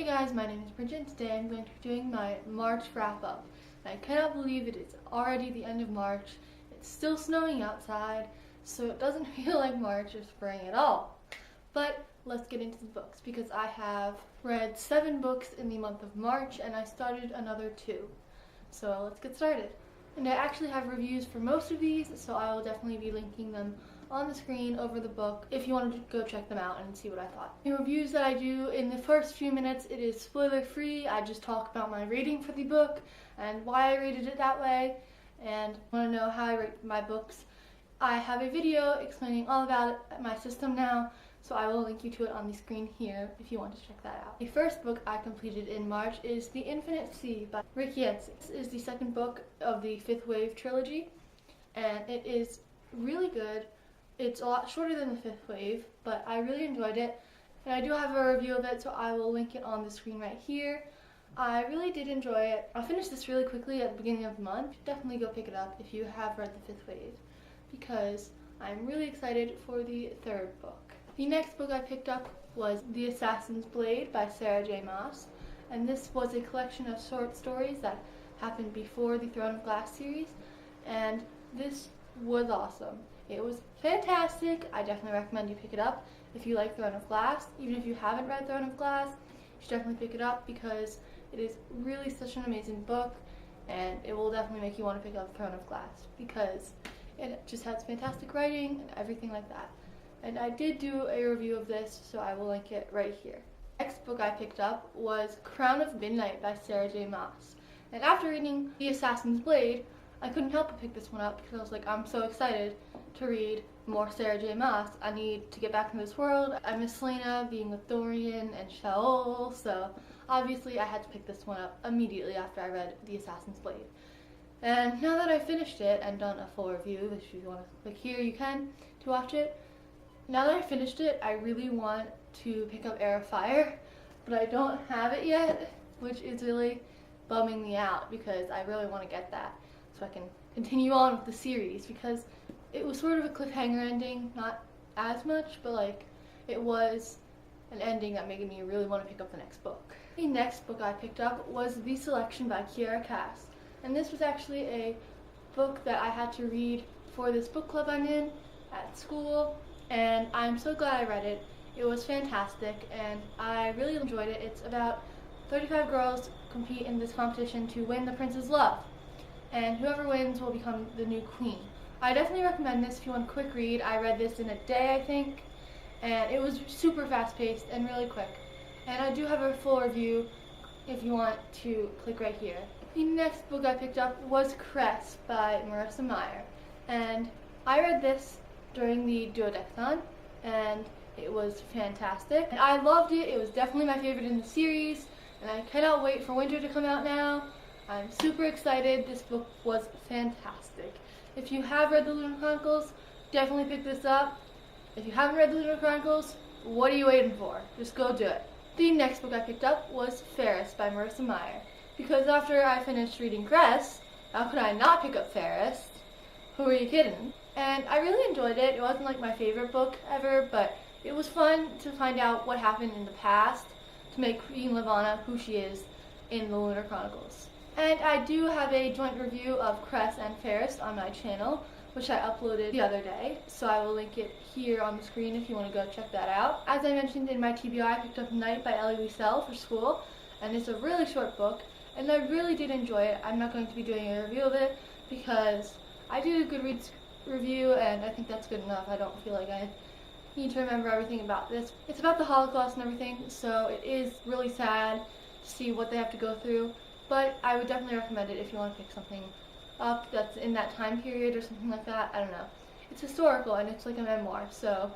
guys, my name is Bridget and today I'm going to be doing my March wrap-up. I cannot believe it is already the end of March. It's still snowing outside, so it doesn't feel like March or spring at all. But let's get into the books because I have read 7 books in the month of March and I started another 2. So let's get started. And I actually have reviews for most of these, so I will definitely be linking them on the screen over the book if you want to go check them out and see what I thought. The reviews that I do in the first few minutes, it is spoiler free. I just talk about my rating for the book and why I rated it that way, and want to know how I rate my books. I have a video explaining all about it, my system now, so I will link you to it on the screen here if you want to check that out. The first book I completed in March is The Infinite Sea by Rick Yancey. This is the second book of the Fifth Wave trilogy, and it is really good. It's a lot shorter than the Fifth Wave, but I really enjoyed it, and I do have a review of it, so I will link it on the screen right here. I really did enjoy it. I finished this really quickly at the beginning of the month. Definitely go pick it up if you have read the Fifth Wave, because I'm really excited for the third book. The next book I picked up was The Assassin's Blade by Sarah J. Maas, and this was a collection of short stories that happened before the Throne of Glass series, and this was awesome. It was fantastic. I definitely recommend you pick it up if you like Throne of Glass. Even if you haven't read Throne of Glass, you should definitely pick it up because it is really such an amazing book, and it will definitely make you want to pick up Throne of Glass because it just has fantastic writing and everything like that. And I did do a review of this, so I will link it right here. Next book I picked up was Crown of Midnight by Sarah J. Maas. And after reading The Assassin's Blade, I couldn't help but pick this one up because I was like, I'm so excited to read more Sarah J. Maas. I need to get back in this world. I miss Selena being with Dorian and Shaol, so obviously I had to pick this one up immediately after I read The Assassin's Blade. And now that I've finished it and done a full review, if you want to click here you can to watch it. Now that I finished it, I really want to pick up Heir of Fire, but I don't have it yet, which is really bumming me out because I really want to get that so I can continue on with the series, because it was sort of a cliffhanger ending, not as much, but like it was an ending that made me really want to pick up the next book. The next book I picked up was The Selection by Kiera Cass, and this was actually a book that I had to read for this book club I'm in at school, and I'm so glad I read it. It was fantastic and I really enjoyed it. It's about 35 girls compete in this competition to win the prince's love, and whoever wins will become the new queen. I definitely recommend this if you want a quick read. I read this in a day, I think, and it was super fast-paced and really quick. And I do have a full review if you want to click right here. The next book I picked up was Cress by Marissa Meyer, and I read this during the Duodecton, and it was fantastic. And I loved it. It was definitely my favorite in the series, and I cannot wait for winter to come out now. I'm super excited. This book was fantastic. If you have read the Lunar Chronicles, definitely pick this up. If you haven't read the Lunar Chronicles, what are you waiting for? Just go do it. The next book I picked up was Ferris by Marissa Meyer, because after I finished reading Cress, how could I not pick up Ferris? Who are you kidding? And I really enjoyed it. It wasn't like my favorite book ever, but it was fun to find out what happened in the past to make Queen Levana who she is in the Lunar Chronicles. And I do have a joint review of Cress and Ferris on my channel, which I uploaded the other day, so I will link it here on the screen if you want to go check that out. As I mentioned in my TBR, I picked up Night by Elie Wiesel for school, and it's a really short book, and I really did enjoy it. I'm not going to be doing a review of it because I did a Goodreads review, and I think that's good enough. I don't feel like I need to remember everything about this. It's about the Holocaust and everything, so it is really sad to see what they have to go through, but I would definitely recommend it if you want to pick something up that's in that time period or something like that. I don't know. It's historical and it's like a memoir, so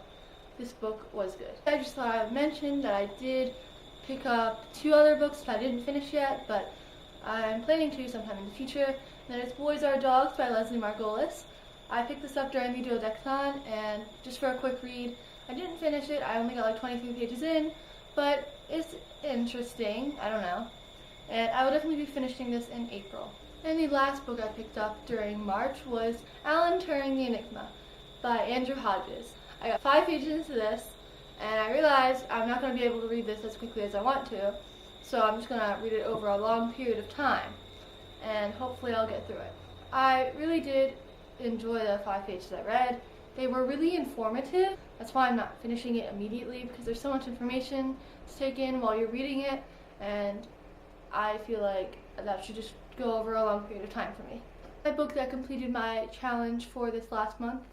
this book was good. I just thought I would mention that I did pick up 2 other books that I didn't finish yet, but I'm planning to sometime in the future. And that is Boys Are Dogs by Leslie Margolis. I picked this up during the Duodecton, and just for a quick read, I didn't finish it. I only got like 23 pages in, but it's interesting. I don't know. And I will definitely be finishing this in April. And the last book I picked up during March was Alan Turing the Enigma by Andrew Hodges. I got 5 pages into this, and I realized I'm not going to be able to read this as quickly as I want to, So I'm just gonna read it over a long period of time, and hopefully I'll get through it. I really did enjoy the 5 pages I read. They were really informative. That's why I'm not finishing it immediately, because there's so much information to take in while you're reading it, and I feel like that should just go over a long period of time for me. My book that completed my challenge for this last month,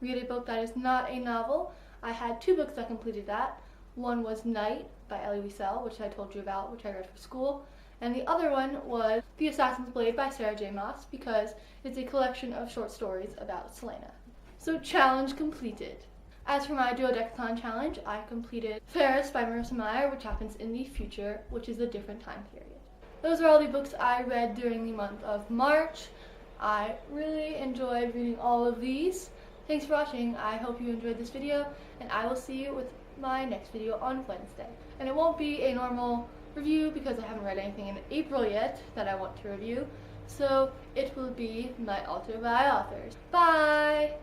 read a book that is not a novel. I had 2 books that completed that. One was Night by Elie Wiesel, which I told you about, which I read for school. And the other one was The Assassin's Blade by Sarah J. Maas, because it's a collection of short stories about Selena. So challenge completed. As for my duodecathlon challenge, I completed Ferris by Marissa Meyer, which happens in the future, which is a different time period. Those are all the books I read during the month of March. I really enjoyed reading all of these. Thanks for watching. I hope you enjoyed this video, and I will see you with my next video on Wednesday. And it won't be a normal review because I haven't read anything in April yet that I want to review. So it will be my Altar by Authors. Bye!